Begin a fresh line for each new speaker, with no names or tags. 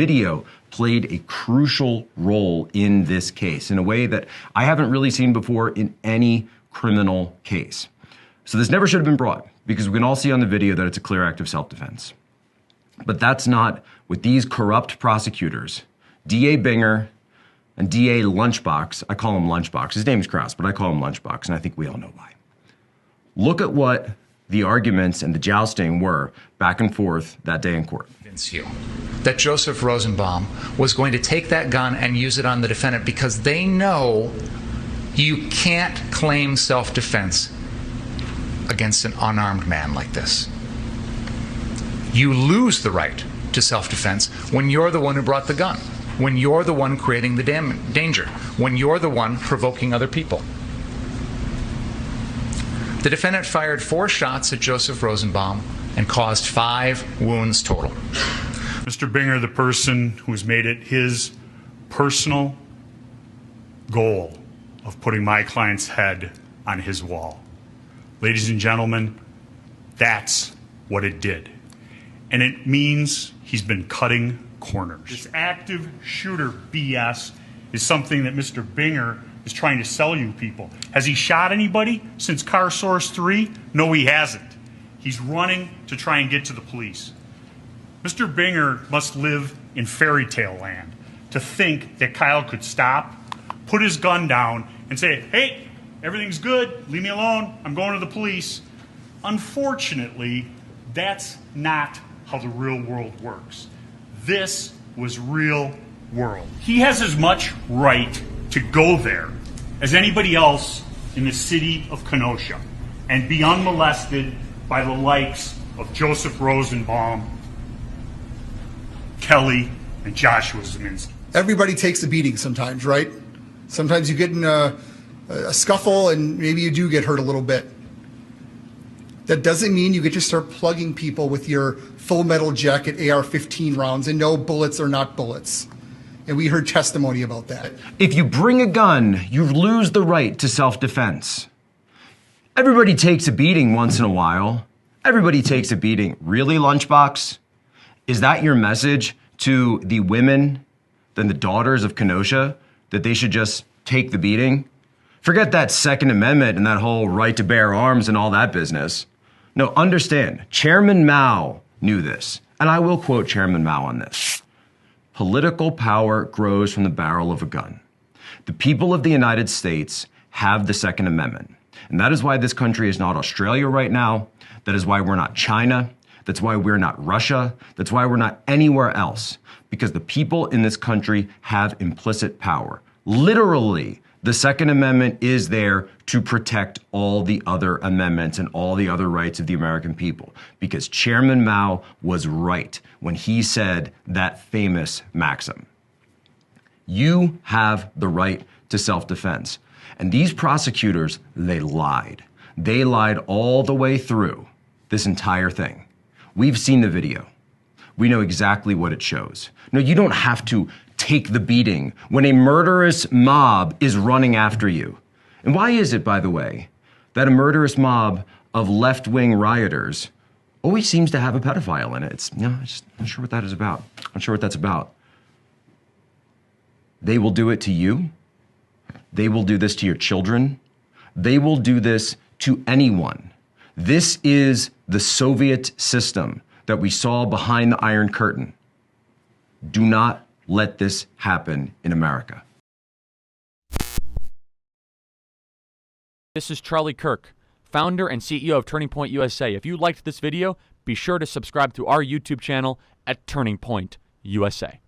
video played a crucial role in this case in a way that I haven't really seen before in any criminal case. So this never should have been brought, because we can all see on the video that it's a clear act of self-defense. But that's not what these corrupt prosecutors, DA Binger and DA Lunchbox, I call him Lunchbox, his name's Krause, but I call him Lunchbox, and I think we all know why. Look at what the arguments and the jousting were back and forth that day in court.
You that Joseph Rosenbaum was going to take that gun and use it on the defendant because they know you can't claim self-defense against an unarmed man like this. You lose the right to self-defense when you're the one who brought the gun, when you're the one creating the danger, when you're the one provoking other people. The defendant fired 4 shots at Joseph Rosenbaum and caused 5 wounds total.
Mr. Binger, the person who's made it his personal goal of putting my client's head on his wall. Ladies and gentlemen, that's what it did. And it means he's been cutting corners. This active shooter BS is something that Mr. Binger is trying to sell you people. Has he shot anybody since Car Source 3? No, he hasn't. He's running to try and get to the police. Mr. Binger must live in fairy tale land to think that Kyle could stop, put his gun down, and say, hey, everything's good, leave me alone, I'm going to the police. Unfortunately, that's not how the real world works. This was real world. He has as much right to go there as anybody else in the city of Kenosha and be unmolested by the likes of Joseph Rosenbaum, Kelly, and Joshua Zeminski.
Everybody takes a beating sometimes, right? Sometimes you get in a scuffle and maybe you do get hurt a little bit. That doesn't mean you get to start plugging people with your full metal jacket AR-15 rounds, and no, bullets are not bullets. And we heard testimony about that.
If you bring a gun, you lose the right to self-defense. Everybody takes a beating once in a while. Everybody takes a beating. Really, Lunchbox? Is that your message to the women, then the daughters of Kenosha, that they should just take the beating? Forget that Second Amendment and that whole right to bear arms and all that business. No, understand, Chairman Mao knew this, and I will quote Chairman Mao on this. Political power grows from the barrel of a gun. The people of the United States have the Second Amendment, and that is why this country is not Australia right now. That is why we're not China. That's why we're not Russia. That's why we're not anywhere else, because the people in this country have implicit power. Literally, the Second Amendment is there to protect all the other amendments and all the other rights of the American people, because Chairman Mao was right when he said that famous maxim. You have the right to self-defense. And these prosecutors, they lied. They lied all the way through this entire thing. We've seen the video. We know exactly what it shows. No, you don't have to take the beating when a murderous mob is running after you. And why is it, by the way, that a murderous mob of left-wing rioters always seems to have a pedophile in it? I'm just not sure what that is about. Not sure what that's about. They will do it to you. They will do this to your children. They will do this to anyone. This is the Soviet system that we saw behind the Iron Curtain. Do not let this happen in America.
This is Charlie Kirk, founder and CEO of Turning Point USA. If you liked this video, be sure to subscribe to our YouTube channel at Turning Point USA.